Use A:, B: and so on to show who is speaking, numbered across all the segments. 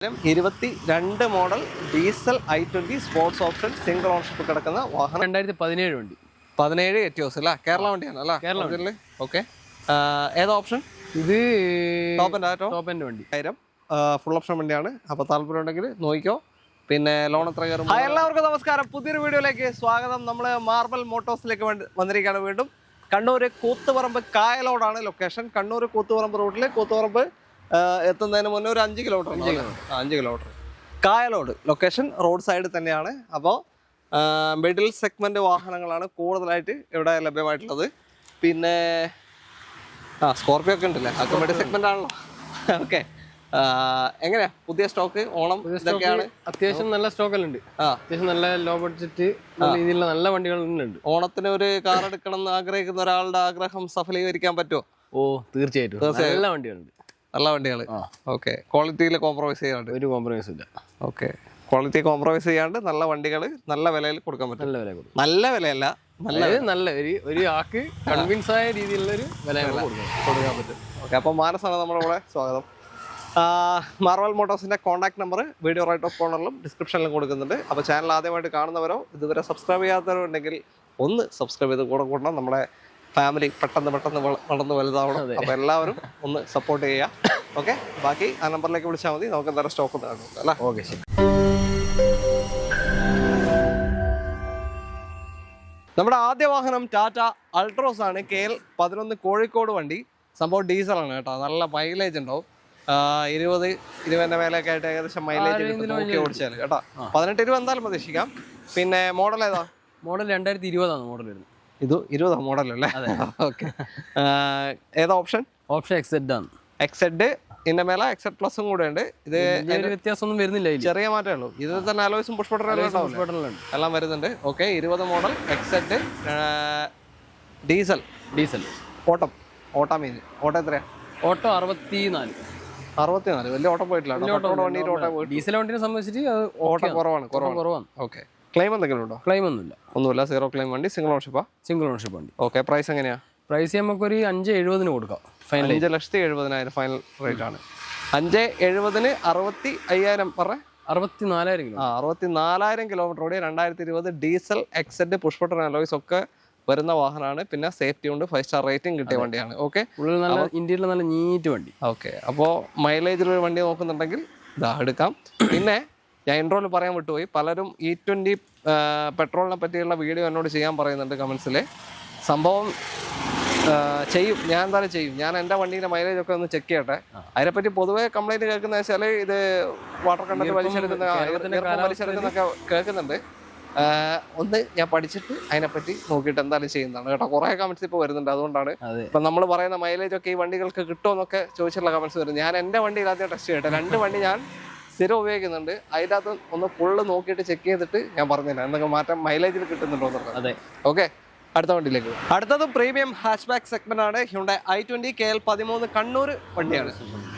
A: 22 model diesel i20 sports option single ownership കിടക്കുന്ന വാഹനം
B: 2017 വണ്ടി
A: 17 എറ്റിയോസ് അല്ല കേരള വണ്ടിയാണ് അല്ല കേരള ഓക്കെ ഏതാ ഓപ്ഷൻ
B: ഇത്
A: ടോപ്പ് എൻഡ് വണ്ടി 1000 ഫുൾ ഓപ്ഷൻ വണ്ടിയാണ് അപ്പോൾ താല്പര്യം ഉണ്ടെങ്കിൽ നോക്കിക്കോ പിന്നെ ലോൺ എത്ര കയറും എല്ലാവർക്കും നമസ്കാരം പുതിയൊരു വീഡിയോയിലേക്ക് സ്വാഗതം നമ്മൾ മാർബൽ മോട്ടോഴ്സിലേക്ക് വന്നിരിക്കുകയാണ് വീണ്ടും കണ്ണൂർ കൂത്തുപറമ്പ് കായലോടാണ് ലൊക്കേഷൻ കണ്ണൂർ കൂത്തുപറമ്പ് റൂട്ടിൽ കൂത്തുപറമ്പ് എത്തുന്നതിന് മുന്നേ ഒരു 5 kilometre Kayalode location road side തന്നെയാണ് അപ്പോൾ മിഡിൽ സെഗ്മെന്റ് വാഹനങ്ങളാണ് കൂടുതലായിട്ട് ഇവിടെ ലഭ്യമായിട്ടുള്ളത് പിന്നെ സ്കോർപ്പിയോ ഒക്കെ ഉണ്ടല്ലേ അതൊക്കെ മിഡിൽ സെഗ്മെന്റ് ആണല്ലോ ഓക്കെ എങ്ങനെയാ പുതിയ സ്റ്റോക്ക് ഓണം ഇതൊക്കെയാണ്
B: അത്യാവശ്യം നല്ല സ്റ്റോക്കെല്ലാം അത്യാവശ്യം നല്ല ലോ ബഡ്ജറ്റ് രീതിയിലുള്ള നല്ല വണ്ടികളുണ്ട്
A: ഓണത്തിന് ഒരു കാർ എടുക്കണം എന്ന് ആഗ്രഹിക്കുന്ന ഒരാളുടെ ആഗ്രഹം സഫലീകരിക്കാൻ പറ്റുമോ
B: തീർച്ചയായിട്ടും നല്ല വണ്ടികളുണ്ട്
A: നല്ല വണ്ടികൾ ഓക്കെ ക്വാളിറ്റിയിൽ കോംപ്രമൈസ് ചെയ്യാണ്ട്
B: ഒരു കോംപ്രമൈസും ഇല്ല
A: ഓക്കെ ക്വാളിറ്റി കോംപ്രമൈസ് ചെയ്യാണ്ട് നല്ല വണ്ടികൾ നല്ല വിലയിൽ കൊടുക്കാൻ പറ്റും നല്ല വിലയല്ല
B: നല്ല ഒരു ആൾക്ക് കൺവിൻസ് ആയ രീതിയിലുള്ള ഒരു വില കൊടുക്കാൻ പറ്റും
A: ഓക്കെ അപ്പോൾ മാനസാണ് നമ്മുടെ കൂടെ സ്വാഗതം മാർവൽ മോട്ടോഴ്സിന്റെ contact number video right of കോർണറിലും ഡിസ്ക്രിപ്ഷനിലും കൊടുക്കുന്നുണ്ട് അപ്പോൾ ചാനൽ ആദ്യമായിട്ട് കാണുന്നവരോ ഇതുവരെ സബ്സ്ക്രൈബ് ചെയ്യാത്തവരോ ഉണ്ടെങ്കിൽ ഒന്ന് സബ്സ്ക്രൈബ് ചെയ്ത് കൂടണം നമ്മുടെ ഫാമിലി പെട്ടെന്ന് വളർന്ന് വലുതാവണം അപ്പോൾ എല്ലാവരും ഒന്ന് സപ്പോർട്ട് ചെയ്യുക ഓക്കെ ബാക്കി ആ നമ്പറിലേക്ക് വിളിച്ചാൽ മതി നമുക്ക് എന്തായാലും സ്റ്റോക്ക് കാണും അല്ലേ
B: ഓക്കെ ശരി
A: നമ്മുടെ ആദ്യ വാഹനം ടാറ്റ അൾട്രോസ് ആണ് KL 11 കോഴിക്കോട് വണ്ടി സംഭവം ഡീസലാണ് കേട്ടോ നല്ല മൈലേജ് ഉണ്ടാവും 20 മേലൊക്കെ ആയിട്ട് ഏകദേശം മൈലേജ് ഓടിച്ചാൽ കേട്ടോ 18-20 എന്തായാലും പ്രതീക്ഷിക്കാം പിന്നെ മോഡൽ ഏതാ
B: മോഡൽ 2020 മോഡൽ വരുന്നത്
A: ഇത് 20 മോഡൽ അല്ലേ ഓക്കെ ഏതാ ഓപ്ഷൻ
B: XZ ആണ്
A: XZ ഇതിന്റെ മേലെ XZ പ്ലസും കൂടെ ഉണ്ട് ഇത്
B: വ്യത്യാസമൊന്നും വരുന്നില്ല
A: ചെറിയ മാറ്റമേ ഉള്ളൂ ഇത് തന്നെ അലോയ്സും പുഷ്പട്ടറും എല്ലാം വരുന്നുണ്ട് okay 20 model XZ diesel auto എത്രയാ
B: ഓട്ടോ 64
A: വലിയ ഓട്ടം പോയിട്ടില്ല
B: ഡീസൽ വണ്ടിനെ സംബന്ധിച്ചിട്ട്
A: ഓട്ടം കുറവാണ് ഓക്കെ ക്ലെയിം എന്തെങ്കിലും ഉണ്ടോ
B: ക്ലെയിം ഒന്നുമില്ല
A: സീറോ ക്ലെയിം വണ്ടി സിംഗിൾ ഓണർഷിപ്പ് വണ്ടി ഓക്കെ പ്രൈസ് എങ്ങനെയാ
B: പ്രൈസ് നമുക്കൊരു 570 കൊടുക്കാം
A: 5,70,000 ഫൈനൽ റേറ്റ് ആണ് 570 65,000 പറഞ്ഞ
B: 64,000
A: കിലോമീറ്റർ ഓടി 2020 ഡീസൽ XZ പുഷ്പട്ടൻ അലോയ്സ് ഒക്കെ വരുന്ന വാഹനമാണ് പിന്നെ സേഫ്റ്റി ഉണ്ട് 5 സ്റ്റാർ റേറ്റിംഗ് കിട്ടിയ വണ്ടിയാണ് ഓക്കെ
B: ഇന്ത്യയിൽ നല്ല നീറ്റ് വണ്ടി
A: ഓക്കെ അപ്പോൾ മൈലേജിലൊരു വണ്ടി നോക്കുന്നുണ്ടെങ്കിൽ ഇതാ എടുക്കാം പിന്നെ ഞാൻ ഇൻട്രോയിൽ പറയാൻ വിട്ടുപോയി പലരും E20 പെട്രോളിനെ പറ്റിയുള്ള വീഡിയോ എന്നോട് ചെയ്യാൻ പറയുന്നുണ്ട് കമൻസിൽ സംഭവം ചെയ്യും ഞാൻ എന്തായാലും ചെയ്യും ഞാൻ എൻ്റെ വണ്ടീൻ്റെ മൈലേജ് ഒക്കെ ഒന്ന് ചെക്ക് ചെയ്യട്ടെ അതിനെപ്പറ്റി പൊതുവേ കംപ്ലൈൻറ്റ് കേൾക്കുന്ന വെച്ചാൽ ഇത് വാട്ടർ കണ്ടന്റ് വലിച്ചെടുക്കുന്നൊക്കെ കേൾക്കുന്നുണ്ട് ഒന്ന് ഞാൻ പഠിച്ചിട്ട് അതിനെപ്പറ്റി നോക്കിയിട്ട് എന്തായാലും ചെയ്യുന്നതാണ് കേട്ടോ കുറേ കമൻസ് ഇപ്പോൾ വരുന്നുണ്ട് അതുകൊണ്ടാണ് ഇപ്പം നമ്മൾ പറയുന്ന മൈലേജ് ഒക്കെ ഈ വണ്ടികൾക്ക് കിട്ടുമെന്നൊക്കെ ചോദിച്ചിട്ടുള്ള കമൻസ് വരും ഞാൻ എൻ്റെ വണ്ടിയിൽ ആദ്യം ടെസ്റ്റ് ചെയ്യട്ടെ 2 വണ്ടി ഞാൻ സ്ഥിരം ഉപയോഗിക്കുന്നുണ്ട് അതിൻ്റെ അകത്ത് ഒന്ന് ഫുള്ള് നോക്കിയിട്ട് ചെക്ക് ചെയ്തിട്ട് ഞാൻ പറഞ്ഞില്ല എന്തൊക്കെ മാറ്റം മൈലേജിൽ കിട്ടുന്നുണ്ടോ എന്നുള്ളത് ഓക്കെ അടുത്ത വണ്ടിയിലേക്ക് അടുത്തത് പ്രീമിയം ഹാച്ച് ബാക്ക് സെഗ്മെന്റ് ആണ് ഹ്യുണ്ടായി i20 KL 13 കണ്ണൂർ വണ്ടിയാണ്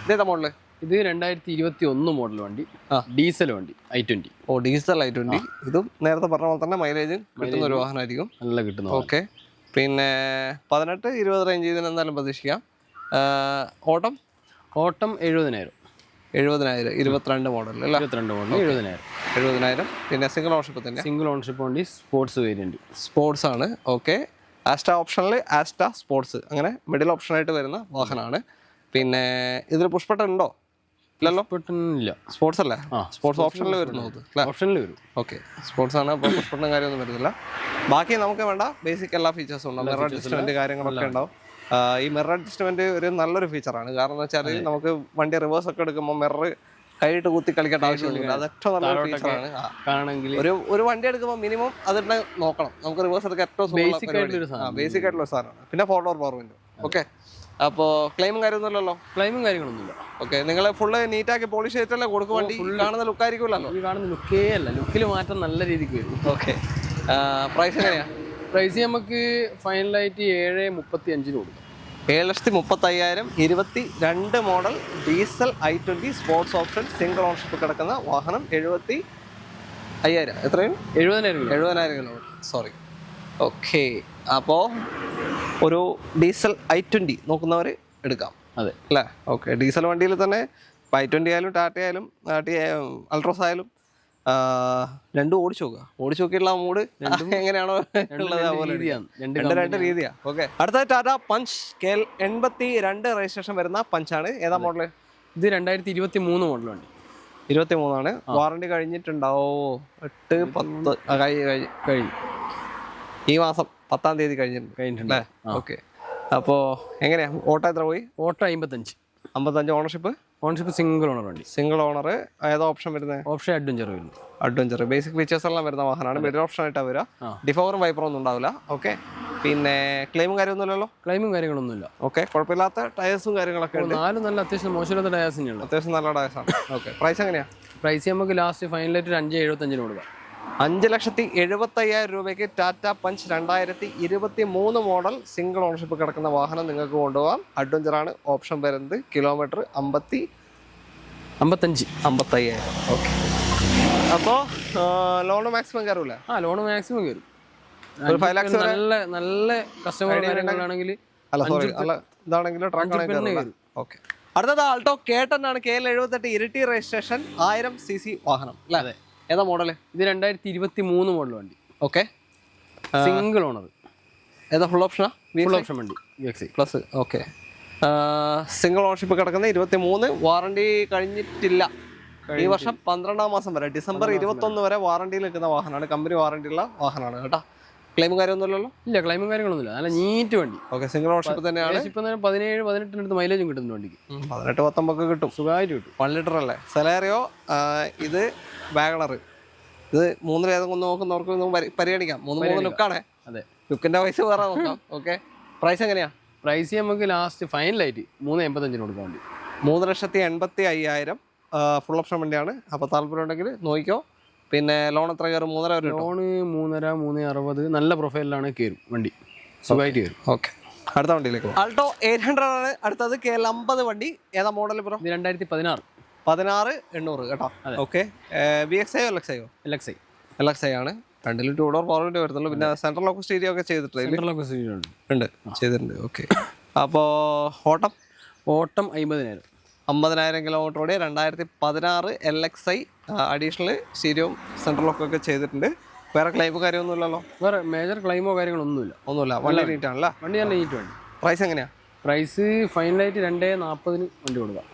A: ഇതേതാ മോഡല്
B: ഇത് 2021 മോഡൽ വണ്ടി ഡീസൽ വണ്ടി i20
A: ഡീസൽ i20 ഇതും നേരത്തെ പറഞ്ഞ പോലെ തന്നെ മൈലേജ് കിട്ടുന്ന ഒരു വാഹനമായിരിക്കും
B: നല്ല കിട്ടുന്നു
A: ഓക്കെ പിന്നെ 18-20 റേഞ്ച് ഇതിന് എന്തായാലും പ്രതീക്ഷിക്കാം ഓട്ടം
B: 70,000
A: 22 മോഡൽ അല്ലേ
B: 22 മോഡൽ
A: 70,000 പിന്നെ സിംഗിൾ ഓണർഷിപ്പ്
B: വണ്ടി സ്പോർട്സ് വേരിയന്റ്
A: സ്പോർട്സ് ആണ് ഓക്കെ ആസ്റ്റ ഓപ്ഷനിൽ ആസ്റ്റ സ്പോർട്സ് അങ്ങനെ മിഡിൽ ഓപ്ഷനായിട്ട് വരുന്ന വാഹനമാണ് പിന്നെ ഇതിൽ പുഷ്പട്ടൻ ഉണ്ടോ ഇല്ലല്ലോ
B: ഇല്ല
A: സ്പോർട്സ് അല്ലേ സ്പോർട്സ് ഓപ്ഷനിൽ വരുന്നു
B: ഓപ്ഷനിൽ വരും
A: ഓക്കെ സ്പോർട്സ് ആണ് അപ്പോൾ പുഷ്പട്ടനും കാര്യമൊന്നും വരുന്നില്ല ബാക്കി നമുക്ക് വേണ്ട ബേസിക് എല്ലാ ഫീച്ചേഴ്സും ഉണ്ടാവും മിറർ അഡ്ജസ്റ്റ്മെന്റ് കാര്യങ്ങളൊക്കെ ഉണ്ടാവും ഈ മിറർ അഡ്ജസ്റ്റ്മെന്റ് ഒരു നല്ലൊരു ഫീച്ചറാണ് കാരണം എന്ന് വെച്ചാൽ നമുക്ക് വണ്ടി റിവേഴ്സ് ഒക്കെ എടുക്കുമ്പോൾ മിറർ കൈയിട്ട് കുത്തി കളിക്കേണ്ട ആവശ്യമൊന്നുമില്ല അത് ഏറ്റവും നല്ലൊരു ഫീച്ചറാണ് ഒരു വണ്ടി എടുക്കുമ്പോൾ മിനിമം അതിട്ട് നോക്കണം നമുക്ക് റിവേഴ്സ് എടുക്കാൻ ഏറ്റവും ബേസിക് ആയിട്ടുള്ള സാധനമാണ് പിന്നെ 4-door പവർ വിൻഡോ ഓക്കെ അപ്പോൾ ക്ലെയിമും കാര്യമൊന്നുമില്ലല്ലോ
B: കാര്യങ്ങളൊന്നുമില്ല
A: ഓക്കെ നിങ്ങൾ ഫുള്ള് നീറ്റാക്കി പോളിഷ് ചെയ്തിട്ടല്ലേ കൊടുക്കും വണ്ടി കാണുന്ന ലുക്കായിരിക്കുമല്ലോ
B: കാണുന്ന ലുക്കേ അല്ല ലുക്കിൽ മാറ്റം നല്ല രീതിക്ക് വരും
A: ഓക്കെ പ്രൈസ് എങ്ങനെയാ
B: പ്രൈസ് നമുക്ക് ഫൈനലായിട്ട് 7,35 കൊടുക്കും
A: 7,35,000 22 model diesel i20 sports option single ownership കിടക്കുന്ന വാഹനം 75,000 എത്രയും 70,000 കിലോമീറ്റർ സോറി ഓക്കെ അപ്പോൾ ഒരു ഡീസൽ i20 നോക്കുന്നവർ എടുക്കാം
B: അതെ
A: അല്ലേ ഓക്കെ ഡീസൽ വണ്ടിയിൽ തന്നെ i20 ആയാലും ടാറ്റ ആയാലും അൾട്രോസ് ആയാലും രണ്ടും ഓടിച്ചു നോക്കിയുള്ള മൂഡ് എങ്ങനെയാണോ ഉള്ളത് അതുപോലെ രണ്ട് രീതിയാണ്. ഓക്കെ, അടുത്ത ടാറ്റ പഞ്ച് KL 82 രജിസ്ട്രേഷൻ വരുന്ന പഞ്ചാണ്. ഏതാ മോഡല്?
B: ഇത് 2023 മോഡലുണ്ട്.
A: 23 വാറണ്ടി കഴിഞ്ഞിട്ടുണ്ടാവോ? 8-10 കഴിഞ്ഞു. ഈ മാസം 10-ാം തീയതി കഴിഞ്ഞിട്ടുണ്ട്. ഓക്കെ, അപ്പോൾ എങ്ങനെയാ ഓട്ടോ എത്ര പോയി?
B: ഓട്ടോ 55
A: ഓണർഷിപ്പ്
B: സിംഗിൾ ഓണർ വണ്ടി.
A: Single owner. ഏതാ ഓപ്ഷൻ വരുന്നത്?
B: ഓപ്ഷൻ അഡ്വഞ്ചർ വരുന്നു.
A: അഡ്വഞ്ചർ ബേസിക് ഫീച്ചേഴ്സ് എല്ലാം വരുന്ന വാഹനമാണ്. മിഡിൽ ഓപ്ഷൻ ആയിട്ടാണ് വരിക. ഡിഫോറും വൈപ്പറും ഒന്നും ഉണ്ടാവില്ല. ഓക്കെ, പിന്നെ ക്ലെയിമും കാര്യമൊന്നുമില്ലല്ലോ?
B: ക്ലെയിമും കാര്യങ്ങളൊന്നുമില്ല.
A: ഓക്കെ, കുഴപ്പമില്ലാത്ത ടയേഴ്സും കാര്യങ്ങളൊക്കെ ഉണ്ട്.
B: 4 നല്ല അത്യാവശ്യം മോശമില്ലാത്ത ടയേഴ്സ് തന്നെയാണ്.
A: അത്യാവശ്യം നല്ല ടയേഴ്സാണ്. ഓക്കെ, പ്രൈസ് എങ്ങനെയാ?
B: പ്രൈസ് നമുക്ക് ലാസ്റ്റ് ഫൈനലായിട്ട് 5,75 കൊടുക്കാം.
A: 5,75,000 രൂപയ്ക്ക് Tata punch 2023 model single ownership കിടക്കുന്ന വാഹനം നിങ്ങൾക്ക് കൊണ്ടുപോകാം. അഡ്വഞ്ചറാണ്. ഓപ്ഷൻ വരുന്നത് കിലോമീറ്റർ 55,000. ഓക്കെ, അപ്പോൾ ലോണ് മാക്സിമം കയറൂല?
B: ലോണ് മാക്സിമം കയറും.
A: 5 lakhs
B: നല്ല നല്ല കസ്റ്റമർ ആണെങ്കിൽ
A: ഇതാണെങ്കിലും ട്രക്ക്. ഓക്കെ, അടുത്തത് ആൾട്ടോ K10 ആണ്. KL 78 ഇരട്ടി രജിസ്ട്രേഷൻ 1000 cc വാഹനം അല്ലേ? ഏതാ മോഡല്?
B: ഇത് 2023 മോഡൽ വണ്ടി.
A: Okay,
B: single owner.
A: ഏതാ? ഫുൾ ഓപ്ഷനാ?
B: ഫുൾ ഓപ്ഷൻ വണ്ടി
A: പ്ലസ്. ഓക്കെ, സിംഗിൾ ഓണർഷിപ്പ് കിടക്കുന്ന 23. വാറണ്ടി കഴിഞ്ഞിട്ടില്ല. ഈ വർഷം 12-ാം മാസം വരെ, ഡിസംബർ 21 വരെ വാറണ്ടിയിൽ നിൽക്കുന്ന വാഹനമാണ്. കമ്പനി വാറണ്ടിയുള്ള വാഹനമാണ് കേട്ടോ. ക്ലെയിമും കാര്യമൊന്നുമില്ലല്ലോ?
B: ഇല്ല, ക്ലെയിമും കാര്യങ്ങളൊന്നുമില്ല. നല്ല നീറ്റ് വണ്ടി.
A: ഓക്കെ, സിംഗിൾ ഓണർഷിപ്പ് തന്നെയാണ്.
B: ഇപ്പം 17-18 മൈലേജും കിട്ടുന്നു വണ്ടിക്ക്.
A: 18-19 കിട്ടും, സുഖമായിട്ട് കിട്ടും. 1 ലിറ്റർ അല്ലേ? സെലേറിയോ. ഇത് വാഗണർ. ഇത് 3 ഏതെങ്കിലും നോക്കുന്നവർക്ക് പരിഗണിക്കാം. 3 ലുക്കാണേ.
B: അതെ,
A: ലുക്കിന്റെ പൈസ വേറെ നോക്കാം. ഓക്കെ, പ്രൈസ് എങ്ങനെയാ?
B: പ്രൈസ് നമുക്ക് ലാസ്റ്റ് ഫൈനലായിട്ട് 3,85 കൊടുക്കാൻ വേണ്ടി.
A: 3,85,000 ഫുൾ ഓപ്ഷൻ വണ്ടിയാണ്. അപ്പോൾ താല്പര്യം ഉണ്ടെങ്കിൽ നോക്കിക്കോ. പിന്നെ ലോൺ എത്ര കയറും? 3.5 വരെ?
B: ലോണ് 3.60 നല്ല പ്രൊഫൈലിലാണ് കയറും വണ്ടി, സുഖമായിട്ട് കയറും.
A: ഓക്കെ, അടുത്ത വണ്ടിയിലേക്ക് പോകും. ആൾട്ടോ 800 ആണ് അടുത്തത്. KL 50 വണ്ടി. ഏതാ മോഡൽ ബ്രോ?
B: ഇത് 2016.
A: 16,800 കേട്ടോ. ഓക്കെ, VXI LXI ആണ്. 2 2 ഡോർ പവർ വിൻഡോ വരുന്നുള്ളൂ. പിന്നെ സെൻട്രൽ ലോക്ക് സ്റ്റീരിയോ ഒക്കെ ചെയ്തിട്ടുണ്ട്. ചെയ്തിട്ടുണ്ട്. ഓക്കെ, അപ്പോൾ ഓട്ടം 50,000 കിലോമീറ്റർ ഓടിയ 2016 LXI അഡീഷണൽ സ്റ്റീരിയോയും സെൻട്രൽ ലോക്കൊക്കെ ചെയ്തിട്ടുണ്ട്. വേറെ ക്ലെയിമോ കാര്യമൊന്നുമില്ലല്ലോ?
B: വേറെ മേജർ ക്ലെയിമോ കാര്യങ്ങളൊന്നുമില്ല.
A: വണ്ടി നീറ്റ് ആണല്ലേ?
B: വണ്ടി നല്ല നീറ്റ് വണ്ടി.
A: പ്രൈസ് എങ്ങനെയാ?
B: പ്രൈസ് ഫൈനലായിട്ട് 2,40 വണ്ടി കൊടുക്കാം.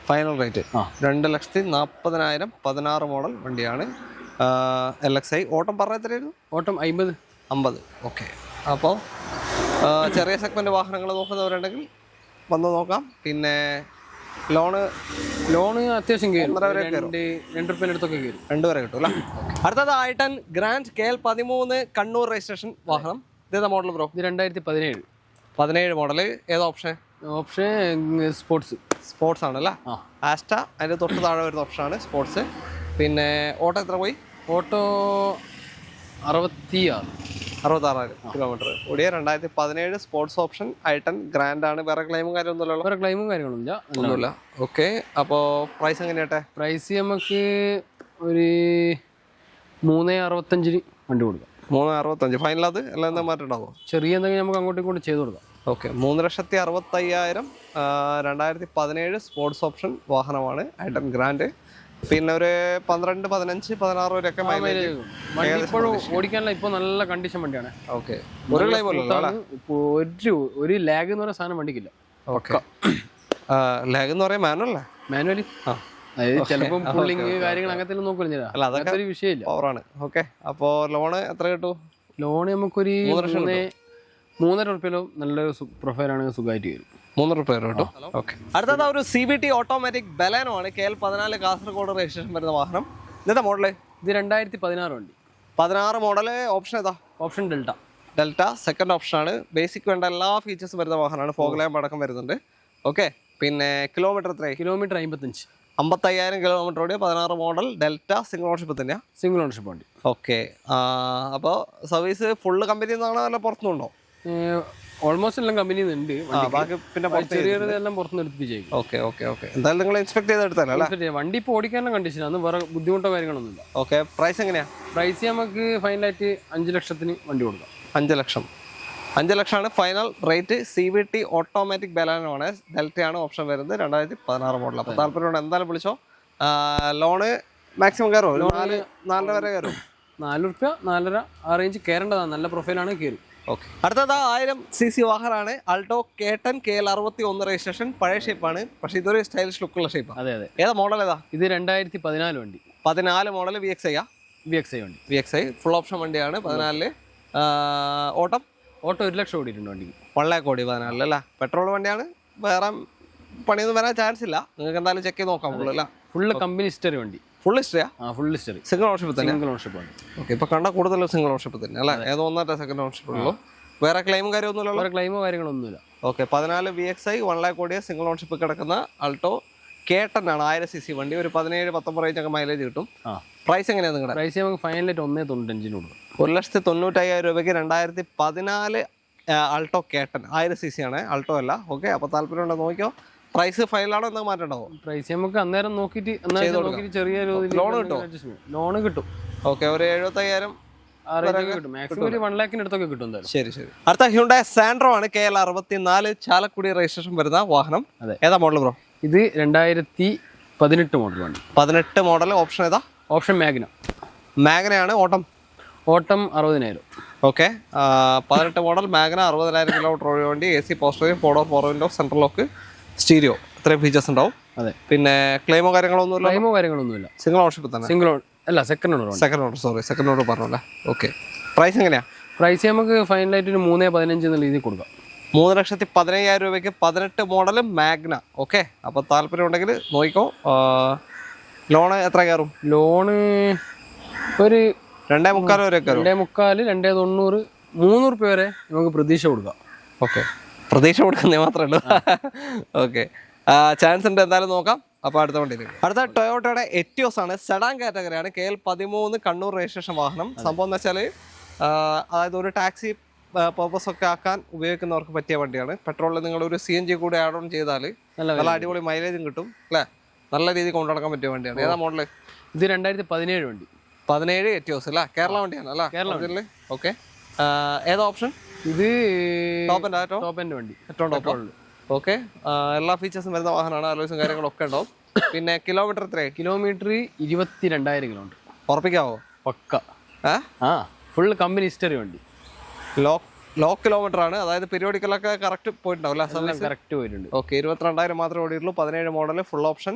A: Final rate 2,40,000. 16 മോഡൽ വണ്ടിയാണ്. LXI. ഓട്ടം പറഞ്ഞ എത്രയായിരുന്നു?
B: ഓട്ടം 50.
A: ഓക്കെ, അപ്പോൾ ചെറിയ സെഗ്മെന്റ് വാഹനങ്ങൾ നോക്കുന്നവരുണ്ടെങ്കിൽ വന്ന് നോക്കാം. പിന്നെ ലോണ്
B: അത്യാവശ്യം കയറും. 2 റുപ്യേൻ്റെ അടുത്തൊക്കെ കയറും.
A: 2 വരെ കിട്ടും അല്ലേ? അടുത്തത് i10 grand KL 13 Kannur registration വാഹനം. ഇതേതാ മോഡൽ ബ്രോ?
B: ഇത്
A: 2017 മോഡല്. ഏതാ ഓപ്ഷൻ? സ്പോർട്സ് ആണല്ലേ? ആസ്റ്റ. അതിൻ്റെ തൊട്ട് താഴെ വരുന്ന ഓപ്ഷനാണ് സ്പോർട്സ്. പിന്നെ ഓട്ടോ എത്ര പോയി?
B: ഓട്ടോ
A: 66,000 കിലോമീറ്റർ ഓടിയ 2017 സ്പോർട്സ് ഓപ്ഷൻ i10 ഗ്രാൻഡ് ആണ്. വേറെ ക്ലെയിമും കാര്യമൊന്നുമില്ലല്ലോ?
B: വേറെ ക്ലെയിമും കാര്യങ്ങളൊന്നുമില്ല.
A: ഓക്കെ, അപ്പോൾ പ്രൈസ് എങ്ങനെയാട്ടെ?
B: പ്രൈസ് നമുക്ക് ഒരു 3,65 വണ്ടി കൊടുക്കാം.
A: 3,65 ഫൈനൽ. അത് എല്ലാം എന്താ മാറ്റുണ്ടാവോ?
B: ചെറിയ എന്തെങ്കിലും നമുക്ക് അങ്ങോട്ടും ഇങ്ങോട്ടും ചെയ്ത് കൊടുക്കാം.
A: ഓക്കെ, 3,65,000 2017 സ്പോർട്സ് ഓപ്ഷൻ വാഹനമാണ് i10 ഗ്രാൻഡ്. പിന്നെ ഒരു 12, 15, 16 വരെയൊക്കെ മൈലേജ്
B: ഇപ്പോഴും ഓടിക്കാനുള്ള. ഇപ്പോൾ നല്ല കണ്ടീഷൻ വണ്ടിയാണ്.
A: ഓക്കെ, ഒരു ക്ലെയിം
B: ഒരു ലാഗ് എന്ന് പറയുന്ന സാധനം വണ്ടിക്കില്ല.
A: ഓക്കെ, ലാഗ് എന്ന് പറയാൻ
B: മാനുവലി ചിലപ്പോൾ പുള്ളിങ് കാര്യങ്ങൾ അങ്ങനത്തെ നോക്കില്ല.
A: അല്ല, അതൊക്കെ ഒരു വിഷയമില്ല. ഓവറാണ്. ഓക്കെ, അപ്പോൾ ലോണ് എത്ര കിട്ടും?
B: ലോണ് നമുക്കൊരു 3.5 റുപ്യയിലോ നല്ലൊരു പ്രൊഫൈലാണ്, സുഖമായിട്ട് വരും.
A: 3 റുപ്യ കേട്ടോ. ഓക്കെ, അടുത്തത് ഒരു CVT ഓട്ടോമാറ്റിക് ബലാനോ ആണ്. KL 14 കാസർഗോഡ് രജിസ്ട്രേഷൻ വരുന്ന വാഹനം. ഇതെന്താ മോഡല്?
B: ഇത് 2016 വണ്ടി.
A: 16 മോഡല്. ഓപ്ഷൻ ഏതാ?
B: ഓപ്ഷൻ
A: ഡെൽറ്റ സെക്കൻഡ് ഓപ്ഷനാണ്. ബേസിക് വേണ്ട എല്ലാ ഫീച്ചേഴ്സും വരുന്ന വാഹനമാണ്. ഫോഗ് ലാമ്പ് അടക്കം വരുന്നുണ്ട്. ഓക്കെ, പിന്നെ കിലോമീറ്റർ എത്രയായി?
B: കിലോമീറ്റർ 55,000
A: കിലോമീറ്റർ ഓടിയ 16 മോഡൽ ഡെൽറ്റ സിംഗിൾ ഓണർഷിപ്പ് തന്നെയാണ്.
B: സിംഗിൾ ഓണർഷിപ്പ് വണ്ടി.
A: ഓക്കെ, അപ്പോൾ സർവീസ് ഫുള്ള് കമ്പനിയിൽ നിന്നാണോ അല്ല പുറത്തുനിന്നുണ്ടോ?
B: ഓൾമോസ്റ്റ് എല്ലാം കമ്പനിയിൽ ഉണ്ട്.
A: ബാക്കി പിന്നെ
B: ചെറിയെല്ലാം പുറത്തുനിന്ന് എടുപ്പിച്ചേക്കും.
A: ഓക്കെ, എന്തായാലും നിങ്ങൾ ഇൻസ്പെക്ട് ചെയ്തെടുത്തല്ലേ?
B: വണ്ടി ഇപ്പോൾ ഓടിക്കാനുള്ള കണ്ടീഷനാണ്, വേറെ ബുദ്ധിമുട്ടോ കാര്യങ്ങളൊന്നുമില്ല.
A: ഓക്കെ, പ്രൈസ് എങ്ങനെയാ?
B: പ്രൈസ് നമുക്ക് ഫൈനലായിട്ട് 5 ലക്ഷത്തിന് വണ്ടി കൊടുക്കാം.
A: 5 ലക്ഷം. 5 ലക്ഷമാണ് final rate. CVT automatic Baleno ആണ്, ഡെൽറ്റയാണ് ഓപ്ഷൻ വരുന്നത്, 2016 മോഡൽ. അപ്പോൾ താല്പര്യമുണ്ട് എന്തായാലും വിളിച്ചോ. Loan maximum കയറുമോ? 4 വരെ കയറും.
B: 4 റുപ്യ 4.5 ആ റേഞ്ച് കയറേണ്ടതാണ്. നല്ല പ്രൊഫൈലാണ് കയറും.
A: ഓക്കെ. അടുത്തത് 1000cc വാഹനമാണ്. Alto K10 KL61 registration. പഴയ ഷേപ്പാണ്, പക്ഷേ ഇതൊരു സ്റ്റൈലിഷ് ലുക്കുള്ള ഷേപ്പാണ്.
B: അതെ.
A: ഏതാ മോഡൽ? ഏതാ
B: ഇത് 2014 വണ്ടി.
A: 14 മോഡൽ VXI
B: വണ്ടി.
A: VXI ഫുൾ ഓപ്ഷൻ വണ്ടിയാണ്. 14 ഓട്ടം
B: 1 ലക്ഷം ഓടിയിട്ടുണ്ട് വണ്ടിക്ക്.
A: 1 ലക്ഷം ഓടി 14 അല്ലേ. പെട്രോൾ വണ്ടിയാണ്, വേറെ പണിയൊന്നും വരാൻ ചാൻസ് ഇല്ല. നിങ്ങൾക്ക് എന്തായാലും ചെക്ക് ചെയ്ത് നോക്കാം.
B: ഫുള്ള് കമ്പനി ഹിസ്റ്ററി വണ്ടി.
A: ഫുൾ ഹിസ്റ്ററിയാ?
B: Full history.
A: സിംഗിൾ ഓണർഷിപ്പ് തന്നെ?
B: സിംഗിൾ ഓണർഷിപ്പ് ആണ്.
A: ഓക്കെ. ഇപ്പൊ കണ്ട കൂടുതലും സിംഗിൾ ഓണർഷിപ്പ് തന്നെ അല്ലേ? ഏതോ 1 സെക്കൻഡ് ഓണർഷിപ്പ് ഉള്ളൂ. വേറെ ക്ലെയിമും കാര്യമൊന്നുമില്ല.
B: വേറെ ക്ലെയിമോ കാര്യങ്ങളൊന്നുമില്ല.
A: ഓക്കെ. 14 VXI 1 ലക്ഷം ഓടിയ സിംഗിൾ ഓണർഷിപ്പ് കിടക്കുന്ന അൾട്ടോ K10 ആണ്. 1000cc വണ്ടി. ഒരു 17-19 റേഞ്ച് ഒക്കെ മൈലേജ് കിട്ടും. പ്രൈസ് എങ്ങനെയാണ് നിങ്ങളുടെ?
B: പ്രൈസ് നമുക്ക് ഫൈനലായിട്ട് 1.95 കൊടുക്കും.
A: 1,95,000 രൂപയ്ക്ക് 2014 അൾട്ടോ K10 1000cc ആണ്, അൾട്ടോ അല്ല. ഓക്കെ. അപ്പോൾ താല്പര്യമുണ്ടോ നോക്കിയോ. പ്രൈസ് ഫൈനലാണോ എന്നാൽ മാറ്റണ്ടാവോ?
B: പ്രൈസ് നമുക്ക് അന്നേരം നോക്കിയിട്ട് ചെറിയ
A: ലോൺ കിട്ടും.
B: ലോണ് കിട്ടും.
A: ഓക്കെ. ഒരു 75,000
B: കിട്ടും. മാക്സിമം ഒരു 1 ലക്ഷിന് അടുത്തൊക്കെ കിട്ടും എന്തായാലും.
A: ശരി. അടുത്ത ഹ്യുണ്ടായ് സാൻഡ്രോ ആണ്. KL64 ചാലക്കുടി രജിസ്ട്രേഷൻ വരുന്ന വാഹനം. ഏതാ മോഡൽ ബ്രോ?
B: ഇത് 2018 മോഡലാണ്.
A: 18 മോഡൽ. ഓപ്ഷൻ ഏതാ?
B: ഓപ്ഷൻ
A: മാഗ്നയാണ്. ഓട്ടം
B: 60,000.
A: ഓക്കെ. 18 മോഡൽ മാഗ്ന, 60,000 കിലോമീറ്റർ ഓടിയ വണ്ടി. AC പോസ്റ്ററിംഗ്, 4 window, central lock, stereo, ഇത്രയും ഫീച്ചേഴ്സ് ഉണ്ടാവും.
B: അതെ.
A: പിന്നെ ക്ലെയിമോ കാര്യങ്ങളൊന്നുമില്ല. സിംഗിൾ ഓണർഷിപ്പ് തന്നെ?
B: സെക്കൻഡ്
A: ഓണർ പറഞ്ഞല്ലേ. ഓക്കെ. പ്രൈസ് എങ്ങനെയാ?
B: പ്രൈസ് നമുക്ക് ഫൈനലായിട്ട് ഒരു 3.15 എന്ന രീതിയിൽ കൊടുക്കാം.
A: 3,15,000 രൂപയ്ക്ക് 18 മോഡൽ മാഗ്ന. ഓക്കെ. അപ്പോൾ താല്പര്യം ഉണ്ടെങ്കിൽ നോക്കിക്കോ. ലോണ് എത്ര കയറും?
B: ലോണ് ഒരു
A: 2.25 വരെ കയറും.
B: 2.25, 2.90, 300 രൂപ വരെ നമുക്ക് പ്രതീക്ഷ കൊടുക്കാം.
A: ഓക്കെ. പ്രതീക്ഷ കൊടുക്കുന്നേ മാത്രമേ ഉള്ളൂ. ഓക്കെ. ചാൻസ് ഉണ്ട്, എന്തായാലും നോക്കാം. അപ്പോൾ അടുത്ത ടൊയോട്ടയുടെ എറ്റിയോസ് ആണ്. സെഡാൻ കാറ്റഗറിയാണ്. KL13 കണ്ണൂർ രജിസ്ട്രേഷൻ വാഹനം. സംഭവം എന്ന് വെച്ചാൽ അതായത് ഒരു ടാക്സി പർപ്പസ് ഒക്കെ ആക്കാൻ ഉപയോഗിക്കുന്നവർക്ക് പറ്റിയ വണ്ടിയാണ്. പെട്രോളിൽ നിങ്ങൾ ഒരു CNG കൂടെ ആഡ് ഓൺ ചെയ്താൽ നല്ല അടിപൊളി മൈലേജും കിട്ടും അല്ലേ. നല്ല രീതിയിൽ കൊണ്ടുനടക്കാൻ പറ്റിയ വണ്ടിയാണ്. ഏതാ മോഡല്?
B: ഇത് 2017 വണ്ടി.
A: 17 എറ്റിയോസ് അല്ല, കേരള വണ്ടിയാണ് അല്ലേ? കേരള. ഓക്കെ. ഏതാ ഓപ്ഷൻ? ഇത് ടോപ്പ് എൻഡ് വണ്ടി. ഏറ്റവും ടോപ്പ്. ഓക്കെ. എല്ലാ ഫീച്ചേഴ്സും വരുന്ന വാഹനമാണ്. അലോയ്സും കാര്യങ്ങളൊക്കെ ഉണ്ടാവും. പിന്നെ കിലോമീറ്റർ എത്രയാണ്?
B: Kilometre 22,000 kilometre.
A: ഉറപ്പിക്കാവോ? പക്ക.
B: ഫുൾ കമ്പനി ഹിസ്റ്ററി വണ്ടി.
A: ലോ കിലോമീറ്റർ ആണ്. അതായത് പീരിയോഡിക്കലൊക്കെ കറക്റ്റ് പോയിട്ടുണ്ടാവും അല്ലേ?
B: കറക്റ്റ് പോയിട്ടുണ്ട്.
A: ഓക്കെ. 22,000 മാത്രമേ ഓടിയിട്ടുള്ളൂ. 17 മോഡൽ ഫുൾ ഓപ്ഷൻ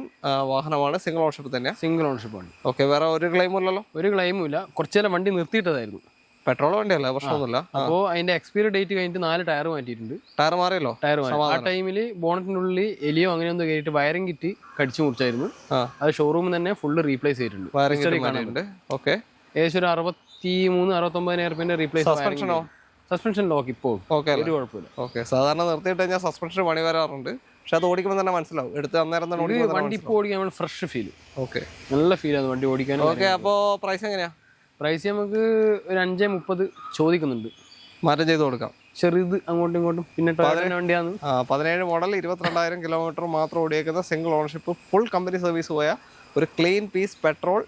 A: വാഹനമാണ്. സിംഗിൾ ഓണർഷിപ്പ് തന്നെയാണ്.
B: സിംഗിൾ ഓണർഷിപ്പ് വണ്ടി.
A: ഓക്കെ. വേറെ ഒരു ക്ലെയിമും ഇല്ലല്ലോ?
B: ഒരു ക്ലെയിമും ഇല്ല. കുറച്ചു നേരം വണ്ടി നിർത്തിയിട്ടതായിരുന്നു.
A: പെട്രോൾ വണ്ടിയല്ല, പ്രശ്നമൊന്നുമില്ല.
B: അപ്പോൾ അതിന്റെ എക്സ്പയറി ഡേറ്റ് കഴിഞ്ഞിട്ട് 4 ടയർ മാറ്റിയിട്ടുണ്ട്.
A: ടയർ മാറിയല്ലോ?
B: ടയർ മാറി. ആ ടൈമിൽ ബോണറ്റിനുള്ളിൽ എലിയോ അങ്ങനെ ഒന്നും കയറിയിട്ട് വയറിംഗ് കിറ്റ് കടിച്ചു മുറിച്ചായിരുന്നു. അത് ഷോറൂമിൽ തന്നെ ഫുള്ള് റീപ്ലേസ് ചെയ്തിട്ടുണ്ട്.
A: ഓക്കെ.
B: ഏകദേശം ഒരു 63,000-69,000 രൂപ റീപ്ലേസ്. സസ്പെൻഷൻ ലോക്ക് ഇപ്പോൾ ഒരു കുഴപ്പമില്ല.
A: ഓക്കെ. സാധാരണ നിർത്തിയിട്ട് കഴിഞ്ഞാൽ സസ്പെൻഷൻ പണി വരാറുണ്ട്. പക്ഷെ അത് ഓടിക്കുമ്പോൾ തന്നെ മനസ്സിലാവും. എടുത്ത് അന്നേരം തന്നെ
B: വണ്ടി ഇപ്പോൾ ഓടിക്കാൻ ഫ്രഷ് ഫീൽ.
A: ഓക്കെ.
B: നല്ല ഫീലാണ് വണ്ടി ഓടിക്കാൻ.
A: ഓക്കെ. അപ്പോൾ പ്രൈസ് എങ്ങനെയാ?
B: പ്രൈസ് നമുക്ക് ഒരു 5.30 ചോദിക്കുന്നുണ്ട്.
A: മാറ്റം ചെയ്ത് കൊടുക്കാം.
B: ചെറുത് അങ്ങോട്ടും ഇങ്ങോട്ടും. പിന്നെ വണ്ടിയാണ്.
A: 17 മോഡൽ 22,000 കിലോമീറ്റർ മാത്രം ഓടിയേക്കുന്ന single ownership full company service പോയ ഒരു ക്ലീൻ പീസ് പെട്രോൾ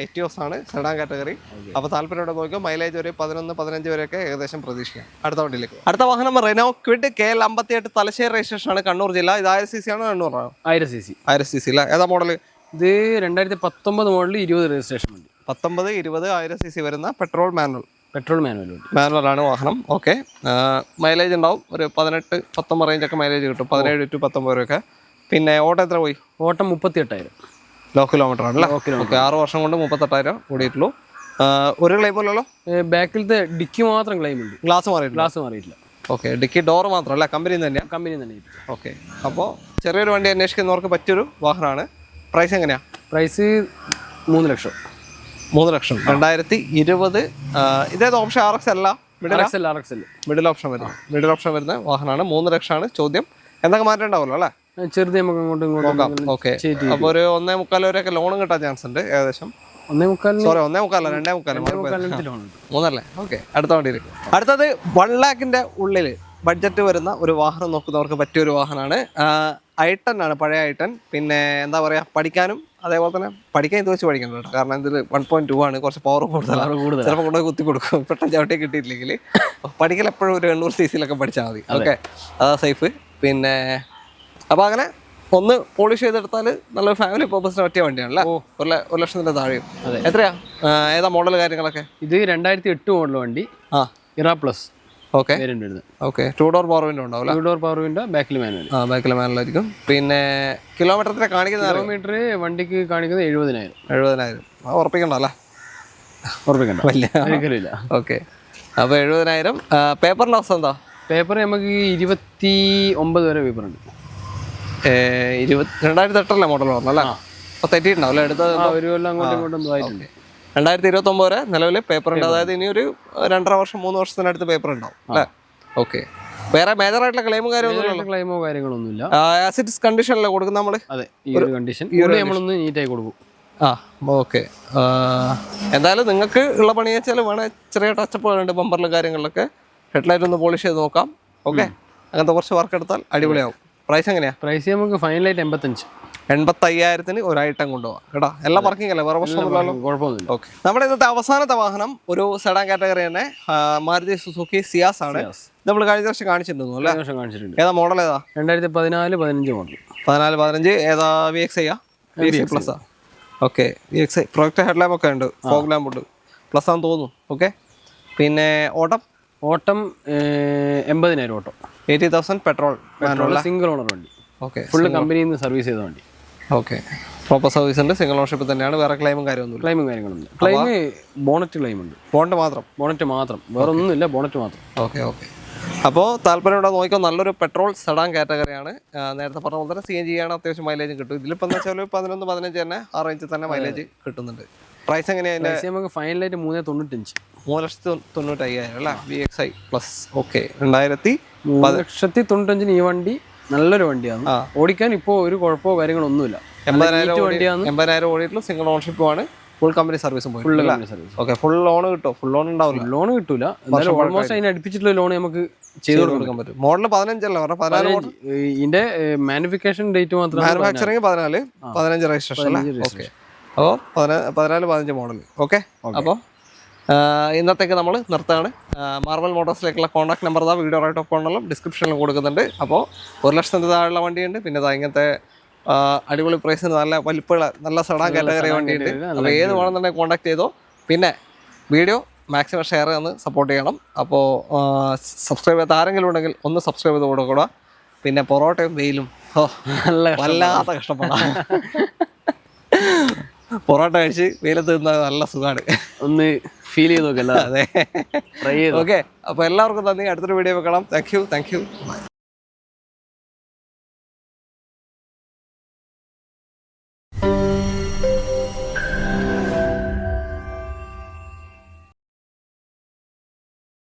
A: എറ്റിയോസ് ആണ്. Sedan category. അപ്പോൾ താല്പര്യത്തോടെ നോക്കിയോ. മൈലേജ് ഒരു 11-15 വരെയൊക്കെ ഏകദേശം പ്രതീക്ഷിക്കാം. അടുത്ത വണ്ടിയിലേക്ക്. അടുത്ത വാഹനം Renault Kwid KL58 Thalassery registration ആണ്. കണ്ണൂർ ജില്ല. ഇത് 1000cc ആണോ 800
B: 1000cc?
A: 1000cc അല്ല. ഏതാ മോഡൽ?
B: ഇത് 2019 മോഡൽ 20 രജിസ്ട്രേഷൻ വണ്ടി.
A: 19, 20, 1000cc വരുന്ന പെട്രോൾ മാനുവൽ ആണ് വാഹനം. ഓക്കെ. മൈലേജ് ഉണ്ടാവും. ഒരു 18-19 റേഞ്ച് ഒക്കെ മൈലേജ് കിട്ടും. 17-19 വരെയൊക്കെ. പിന്നെ ഓട്ടം എത്ര പോയി?
B: ഓട്ടം 38,000.
A: ലോ കിലോമീറ്റർ ആണല്ലേ? ഓക്കെ. 6 വർഷം കൊണ്ട് 38,000 ഓടിയിട്ടുള്ളൂ. ഒരു ക്ലെയിം ഇല്ലല്ലോ?
B: ബാക്കിലത്തെ ഡിക്കി മാത്രം ക്ലെയിം ഉണ്ട്.
A: ഗ്ലാസ് മാറിയിട്ടില്ല. ഓക്കെ. ഡിക്കി ഡോർ മാത്രമല്ല, കമ്പനി തന്നെയാണ്.
B: കമ്പനി തന്നെ.
A: ഓക്കെ. അപ്പോൾ ചെറിയൊരു വണ്ടി അന്വേഷിക്കുന്നവർക്ക് പറ്റിയൊരു വാഹനമാണ്. പ്രൈസ് എങ്ങനെയാ?
B: പ്രൈസ് 3 ലക്ഷം.
A: 3 ലക്ഷം. 2020. ഇതേത് ഓപ്ഷൻ? RX അല്ല, മിഡിൽ ഓപ്ഷൻ വരുന്ന വാഹനമാണ്. 3 ലക്ഷമാണ് ചോദ്യം. എന്തൊക്കെ മാറ്റം ഉണ്ടാവുമല്ലോ അല്ലേ?
B: ചെറുത് നമുക്ക് അങ്ങോട്ടും ഇങ്ങോട്ടും.
A: ഓക്കെ. അപ്പോൾ ഒരു 1.25 വരെയൊക്കെ ലോണും കിട്ടാൻ ചാൻസ് ഉണ്ട് ഏകദേശം. 2.25 3 ഓക്കെ. അടുത്ത വണ്ടിയിൽ. അടുത്തത് 1 lakhന്റെ ഉള്ളിൽ ബഡ്ജറ്റ് വരുന്ന ഒരു വാഹനം നോക്കുന്നവർക്ക് പറ്റിയ ഒരു വാഹനമാണ്. i10 ആണ്, പഴയ i10. പിന്നെ എന്താ പറയുക, പഠിക്കാനും അതേപോലെ തന്നെ പഠിക്കാൻ ഇത് വെച്ച് പഠിക്കണം കേട്ടോ. കാരണം ഇതിൽ 1.2 ആണ്, കുറച്ച് പവർ കൂടുതലാണ്. ചിലപ്പോൾ കൊണ്ടുപോയി കുത്തി കൊടുക്കും പെട്ടെന്ന് ചവിട്ടി കിട്ടിയിട്ടില്ലെങ്കിൽ. പഠിക്കൽ എപ്പോഴും ഒരു 800 cc പഠിച്ചാൽ മതി. ഓക്കെ, അതാ സേഫ്. പിന്നെ അപ്പോൾ അങ്ങനെ ഒന്ന് പോളിഷ് ചെയ്തെടുത്താൽ നല്ലൊരു ഫാമിലി പർപ്പസിന് പറ്റിയ വണ്ടിയാണല്ലേ. 1,00,000 താഴെയും. എത്രയാ, ഏതാ മോഡൽ കാര്യങ്ങളൊക്കെ?
B: ഇത് 2008 മോഡൽ വണ്ടി. ഇറ plus.
A: Okay okay. 2 door power window ഉണ്ടാവില്ല?
B: 2 ഡോർ പവർ വിൻഡോ, ബാക്കിൽ മാനുവൽ.
A: ബാക്കിൽ മാനുവലായിരിക്കും. പിന്നെ കിലോമീറ്റർ കാണിക്കുന്നത്?
B: കിലോമീറ്റർ വണ്ടിക്ക് കാണിക്കുന്നത് 70,000.
A: 70,000 ഉറപ്പിക്കണ്ട അല്ലേ?
B: ഉറപ്പിക്കണ്ട,
A: വലിയ. ഓക്കെ, അപ്പോൾ 70,000. പേപ്പറിൻ്റെ അവസ്ഥ എന്താ?
B: പേപ്പർ നമുക്ക് 29 വരെ പേപ്പർ ഉണ്ട്.
A: 2008 മോഡൽ പറഞ്ഞല്ലേ? അപ്പോൾ തെറ്റിയിട്ടുണ്ടാവില്ല എടുത്തത്?
B: ഒരു കൊല്ലം അങ്ങോട്ടും ഇങ്ങോട്ടും ആയിട്ടുണ്ട്.
A: 2029 വരെ നിലവിൽ പേപ്പർ ഉണ്ട്. അതായത് ഇനി ഒരു 2.5 വർഷം 3 വർഷത്തിനടുത്ത് പേപ്പർ ഉണ്ടാവും അല്ലേ? ഓക്കെ. വേറെ മേജർ ആയിട്ടുള്ള ക്ലെയിമോ
B: ക്ലെയിമോ കാര്യങ്ങളൊന്നുമില്ല.
A: ആസിഡ്സ് കണ്ടീഷനിലാണ് കൊടുക്കുന്നത് നമ്മൾ?
B: അതെ, ഈ ഒരു കണ്ടീഷൻ നമ്മളൊന്ന് നീറ്റായി കൊടുക്കും.
A: ഓക്കെ. എന്തായാലും നിങ്ങൾക്ക് ഉള്ള പണി വെച്ചാൽ വേണേൽ ചെറിയ ടച്ചപ്പുകളുണ്ട് ബമ്പറിലും കാര്യങ്ങളിലൊക്കെ. ഹെഡ്ലൈറ്റ് ഒന്ന് പോളിഷ് ചെയ്ത് നോക്കാം. ഓക്കെ, അങ്ങനത്തെ കുറച്ച് വർക്ക് എടുത്താൽ അടിപൊളിയാവും. പ്രൈസ് എങ്ങനെയാണ്?
B: പ്രൈസ് നമുക്ക് ഫൈനലായിട്ട്
A: 85,000 ഒരു ഐറ്റം കൊണ്ടുപോകാം കേട്ടോ. എല്ലാം വർക്കിംഗ് അല്ലേ? വേറെ പ്രശ്നമൊന്നുമില്ലല്ലോ?
B: കുഴപ്പമൊന്നുമില്ല.
A: ഓക്കെ. നമ്മുടെ ഇന്നത്തെ അവസാനത്തെ വാഹനം ഒരു സെഡാൻ കാറ്റഗറി തന്നെ, മാരുതി സുസുക്കി സിയാസ് ആണ്. നമ്മൾ കഴിഞ്ഞ വർഷം കാണിച്ചിട്ടുണ്ടോ അല്ലേ?
B: കാണിച്ചിട്ടുണ്ട്.
A: ഏതാ മോഡൽ? ഏതാ?
B: 2014-15 മോഡൽ.
A: 14-15. ഏതാ? VXI plus? Okay, VXI. Project head lamp ഒക്കെ ഉണ്ട്, ഫോഗ് ലാമ്പ് ഉണ്ട്, പ്ലസ് ആണെന്ന് തോന്നുന്നു. ഓക്കെ. പിന്നെ ഓട്ടം
B: 80,000 ഓട്ടം.
A: 80,000 പെട്രോൾ,
B: സിംഗിൾ ഓണർ വണ്ടി.
A: ഓക്കെ,
B: ഫുള്ള് കമ്പനിയിൽ നിന്ന് സർവീസ് ചെയ്ത വണ്ടി.
A: ഓക്കെ, പ്രോപ്പർ സർവീസ് ഉണ്ട്, സിംഗിൾ ഓണർഷിപ്പ് തന്നെയാണ്. വേറെ ക്ലെയിമും കാര്യമൊന്നുമില്ല?
B: കാര്യങ്ങളൊന്നും. ക്ലെയിം ബോണറ്റ് ക്ലെയിം ഉണ്ട്.
A: ബോണറ്റ് മാത്രം,
B: വേറെ ഒന്നുമില്ല, ബോണറ്റ് മാത്രം.
A: ഓക്കെ. അപ്പോൾ താല്പര്യം ഇവിടെ നോക്കിയാൽ നല്ലൊരു പെട്രോൾ സെഡാൻ കാറ്റഗറിയാണ്. നേരത്തെ പറഞ്ഞ പോലെ തന്നെ CNG ആണ്, അത്യാവശ്യം മൈലേജ് കിട്ടും. ഇതിലിപ്പോൾ എന്ന് വെച്ചാൽ 11-15 തന്നെ, ആ റേഞ്ചിൽ തന്നെ മൈലേജ് കിട്ടുന്നുണ്ട്. പ്രൈസ് എങ്ങനെയാണ്?
B: നമുക്ക് ഫൈനലായിട്ട് 3,95.
A: 3,95,000 അല്ലേ? VXI plus. ഓക്കെ.
B: 3,95,000 ഈ വണ്ടി നല്ലൊരു വണ്ടിയാണ്. ഓടിക്കാൻ ഇപ്പോൾ ഒരു കുഴപ്പമോ കാര്യങ്ങളോ ഒന്നുമില്ല.
A: 80,000 ഓടിയിട്ടുള്ള സിംഗിൾ ഓണർഷിപ്പുമാണ്. ഫുൾ കമ്പനി സർവീസും പോയി. ഓക്കെ. ഫുൾ ലോൺ കിട്ടുമോ? ഫുൾ ലോൺ ഉണ്ടാവില്ല.
B: ലോൺ കിട്ടൂല. ഓൾമോസ്റ്റ് അതിന് അടുപ്പിച്ചിട്ടുള്ള ലോൺ നമുക്ക് ചെയ്ത് കൊടുക്കാൻ പറ്റും.
A: മോഡൽ 15 അല്ല പറഞ്ഞ? 14.
B: ഇതിന്റെ മാനുഫാക്ചറിംഗ് ഡേറ്റ് മാത്രം.
A: മാനുഫാക്ചറിംഗ് 14, 15 രജിസ്ട്രേഷൻ അല്ലേ? ഓക്കെ. അപ്പോൾ 14-15 മോഡൽ. ഓക്കെ. അപ്പോൾ ഇന്നത്തേക്ക് നമ്മൾ നിർത്താണ്. മാർവൽ മോട്ടോഴ്സിലേക്കുള്ള contact number video right of കോണെല്ലാം ഡിസ്ക്രിപ്ഷനിൽ കൊടുക്കുന്നുണ്ട്. അപ്പോൾ 1,00,000 താഴെയുള്ള വണ്ടിയുണ്ട്. പിന്നെ ഇങ്ങനത്തെ അടിപൊളി പ്രൈസിന് നല്ല വലിപ്പമുള്ള നല്ല സെഡാൻ കാറ്റഗറി വണ്ടിയുണ്ട്. അപ്പോൾ ഏത് വേണമെന്നുണ്ടെങ്കിൽ കോൺടാക്ട് ചെയ്തോ. പിന്നെ വീഡിയോ മാക്സിമം ഷെയർ ചെയ്ത് സപ്പോർട്ട് ചെയ്യണം. അപ്പോൾ സബ്സ്ക്രൈബ് ചെയ്യാത്ത ആരെങ്കിലും ഉണ്ടെങ്കിൽ ഒന്ന് സബ്സ്ക്രൈബ് ചെയ്ത് കൊടുക്കുക. പിന്നെ പൊറോട്ടയും വെയിലും വല്ലാത്ത കഷ്ടപ്പാടാണ്. പൊറോട്ട കഴിച്ച് വെയിലത്ത് നിന്നാൽ നല്ല സുഖമാണ്.
B: ഒന്ന് ഫീൽ ചെയ്ത് നോക്കല്ല.
A: അതെ. ഓക്കെ. അപ്പോൾ എല്ലാവർക്കും നന്ദി. അടുത്തൊരു വീഡിയോ വെക്കണം. Thank you.